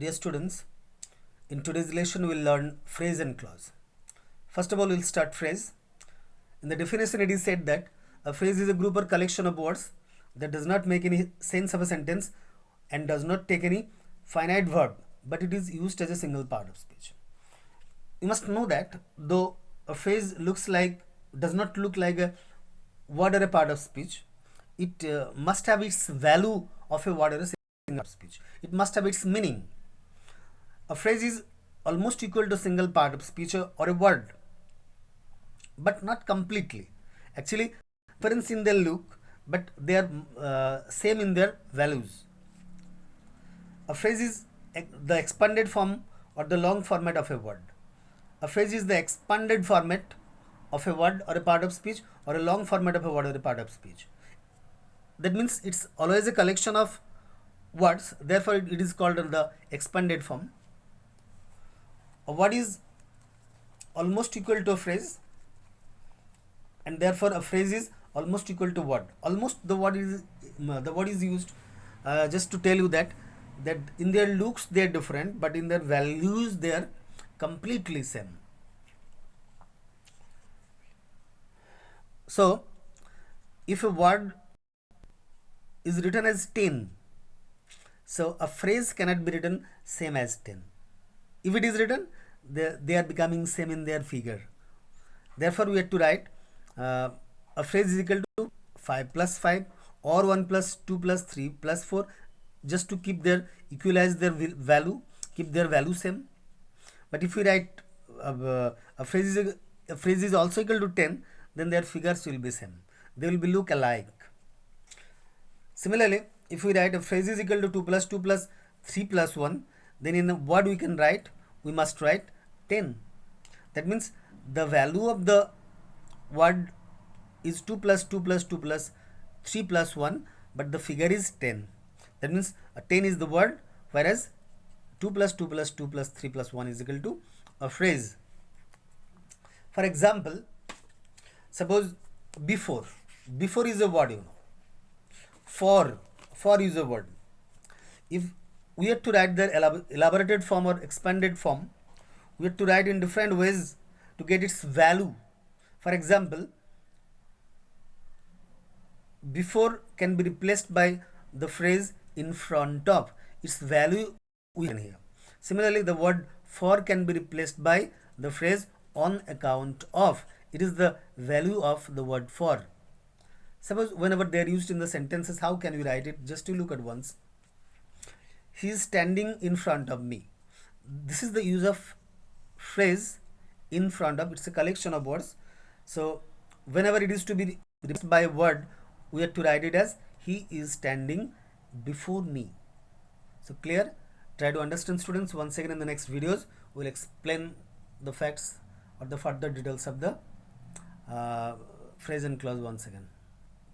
Dear students, in today's lesson we'll learn phrase and clause. First of all, we'll start phrase. In the definition, it is said that a phrase is a group or collection of words that does not make any sense of a sentence and does not take any finite verb, but it is used as a single part of speech. You must know that though a phrase does not look like a word or a part of speech, it must have its value of a word or a single part of speech. It must have its meaning. A phrase is almost equal to a single part of speech or a word, but not completely. Actually, difference in their look, but they are same in their values. A phrase is the expanded form or the long format of a word. A phrase is the expanded format of a word or a part of speech, or a long format of a word or a part of speech. That means it's always a collection of words, therefore it is called the expanded form. A word is almost equal to a phrase, and therefore a phrase is almost equal to word. Almost the word is used just to tell you that in their looks they are different, but in their values they are completely same. So if a word is written as 10, so a phrase cannot be written same as 10. If it is written, they are becoming same in their figure. Therefore we have to write a phrase is equal to 5 plus 5 or 1 plus 2 plus 3 plus 4, just to keep equalize their value, keep their value same. But if we write a phrase is also equal to 10, then their figures will be same. They will be look alike. Similarly, if we write a phrase is equal to 2 plus 2 plus 3 plus 1, then in the word we must write 10. That means the value of the word is 2 plus 2 plus 2 plus 3 plus 1, but the figure is 10. That means 10 is the word, whereas 2 plus 2 plus 2 plus 3 plus 1 is equal to a phrase. For example, suppose before is a word, for is a word. If we have to write the elaborated form or expanded form, we have to write in different ways to get its value. For example, before can be replaced by the phrase in front of. Its value we can here. Similarly, the word for can be replaced by the phrase on account of. It is the value of the word for. Suppose whenever they are used in the sentences, how can we write it? Just to look at once. He is standing in front of me. This is the use of phrase in front of. It's a collection of words. So whenever it is to be replaced by a word, we have to write it as he is standing before me. So clear? Try to understand, students. Once again in the next videos we will explain the facts or the further details of the phrase and clause once again.